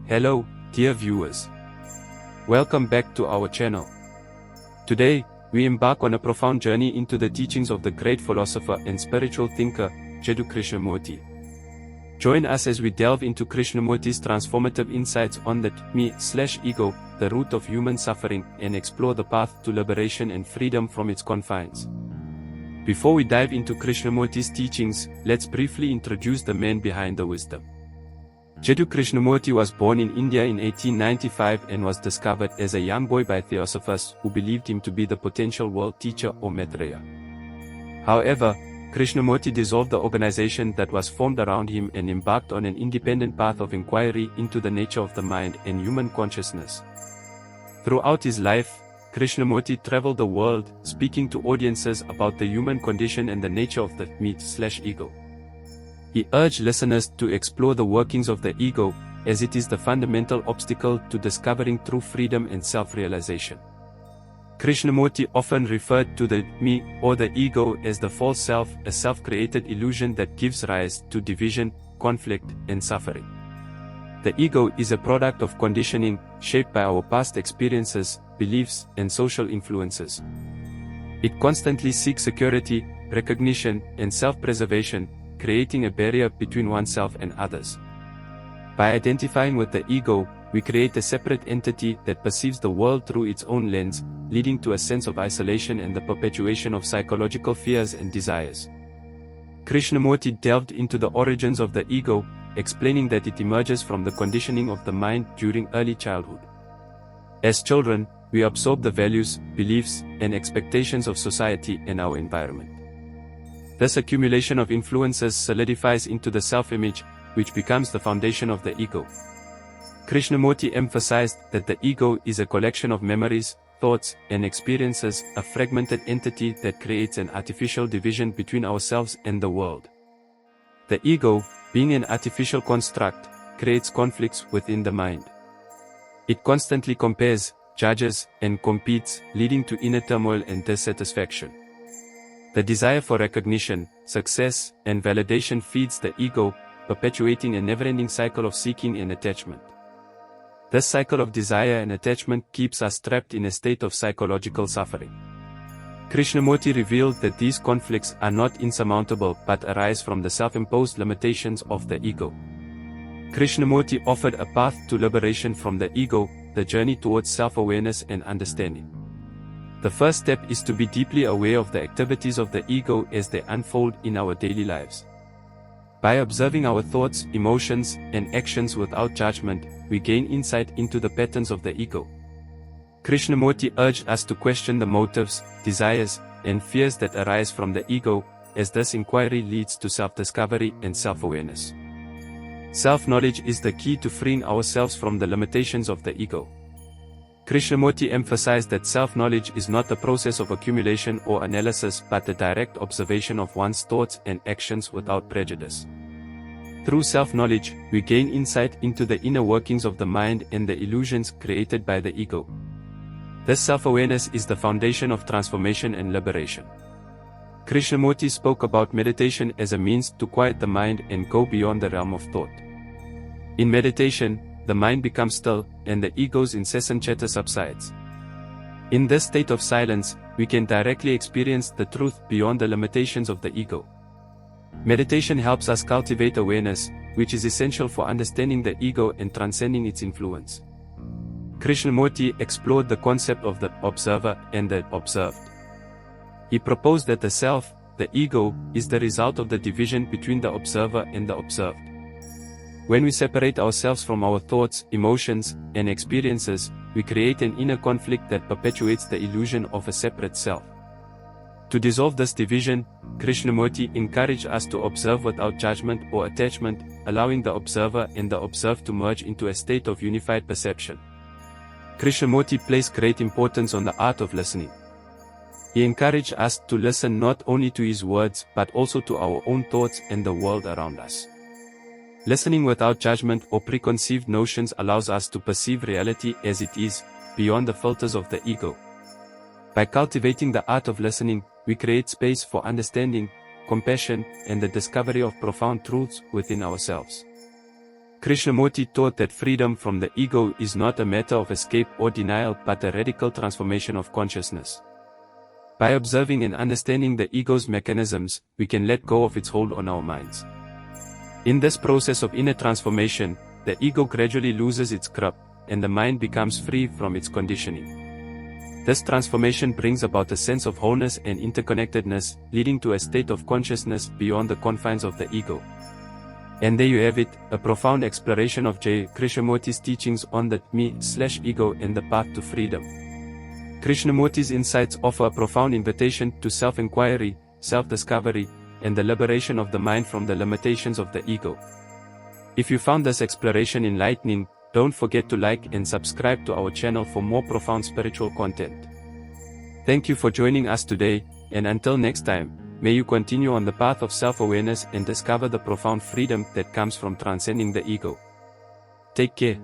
Hello, dear viewers. Welcome back to our channel. Today, we embark on a profound journey into the teachings of the great philosopher and spiritual thinker, Jiddu Krishnamurti. Join us as we delve into Krishnamurti's transformative insights on the me/ego, the root of human suffering, and explore the path to liberation and freedom from its confines. Before we dive into Krishnamurti's teachings, let's briefly introduce the man behind the wisdom. Jiddu Krishnamurti was born in India in 1895 and was discovered as a young boy by theosophers who believed him to be the potential world teacher or Maitreya. However, Krishnamurti dissolved the organization that was formed around him and embarked on an independent path of inquiry into the nature of the mind and human consciousness. Throughout his life, Krishnamurti traveled the world, speaking to audiences about the human condition and the nature of the me/ego. He urged listeners to explore the workings of the ego, as it is the fundamental obstacle to discovering true freedom and self-realization. Krishnamurti often referred to the me, or the ego, as the false self, a self-created illusion that gives rise to division, conflict, and suffering. The ego is a product of conditioning, shaped by our past experiences, beliefs, and social influences. It constantly seeks security, recognition, and self-preservation, creating a barrier between oneself and others. By identifying with the ego, we create a separate entity that perceives the world through its own lens, leading to a sense of isolation and the perpetuation of psychological fears and desires. Krishnamurti delved into the origins of the ego, explaining that it emerges from the conditioning of the mind during early childhood. As children, we absorb the values, beliefs, and expectations of society and our environment. This accumulation of influences solidifies into the self-image, which becomes the foundation of the ego. Krishnamurti emphasized that the ego is a collection of memories, thoughts, and experiences, a fragmented entity that creates an artificial division between ourselves and the world. The ego, being an artificial construct, creates conflicts within the mind. It constantly compares, judges, and competes, leading to inner turmoil and dissatisfaction. The desire for recognition, success, and validation feeds the ego, perpetuating a never-ending cycle of seeking and attachment. This cycle of desire and attachment keeps us trapped in a state of psychological suffering. Krishnamurti revealed that these conflicts are not insurmountable but arise from the self-imposed limitations of the ego. Krishnamurti offered a path to liberation from the ego, the journey towards self-awareness and understanding. The first step is to be deeply aware of the activities of the ego as they unfold in our daily lives. By observing our thoughts, emotions, and actions without judgment, we gain insight into the patterns of the ego. Krishnamurti urged us to question the motives, desires, and fears that arise from the ego, as this inquiry leads to self-discovery and self-awareness. Self-knowledge is the key to freeing ourselves from the limitations of the ego. Krishnamurti emphasized that self-knowledge is not a process of accumulation or analysis but the direct observation of one's thoughts and actions without prejudice. Through self-knowledge, we gain insight into the inner workings of the mind and the illusions created by the ego. This self-awareness is the foundation of transformation and liberation. Krishnamurti spoke about meditation as a means to quiet the mind and go beyond the realm of thought. In meditation, the mind becomes still, and the ego's incessant chatter subsides. In this state of silence, we can directly experience the truth beyond the limitations of the ego. Meditation helps us cultivate awareness, which is essential for understanding the ego and transcending its influence. Krishnamurti explored the concept of the observer and the observed. He proposed that the self, the ego, is the result of the division between the observer and the observed. When we separate ourselves from our thoughts, emotions, and experiences, we create an inner conflict that perpetuates the illusion of a separate self. To dissolve this division, Krishnamurti encouraged us to observe without judgment or attachment, allowing the observer and the observed to merge into a state of unified perception. Krishnamurti placed great importance on the art of listening. He encouraged us to listen not only to his words but also to our own thoughts and the world around us. Listening without judgment or preconceived notions allows us to perceive reality as it is, beyond the filters of the ego. By cultivating the art of listening, we create space for understanding, compassion, and the discovery of profound truths within ourselves. Krishnamurti taught that freedom from the ego is not a matter of escape or denial but a radical transformation of consciousness. By observing and understanding the ego's mechanisms, we can let go of its hold on our minds. In this process of inner transformation, the ego gradually loses its grip, and the mind becomes free from its conditioning. This transformation brings about a sense of wholeness and interconnectedness, leading to a state of consciousness beyond the confines of the ego. And there you have it, a profound exploration of Jiddu Krishnamurti's teachings on the me/ego and the path to freedom. Krishnamurti's insights offer a profound invitation to self-inquiry, self-discovery, and the liberation of the mind from the limitations of the ego. If you found this exploration enlightening, don't forget to like and subscribe to our channel for more profound spiritual content. Thank you for joining us today, and until next time, may you continue on the path of self-awareness and discover the profound freedom that comes from transcending the ego. Take care.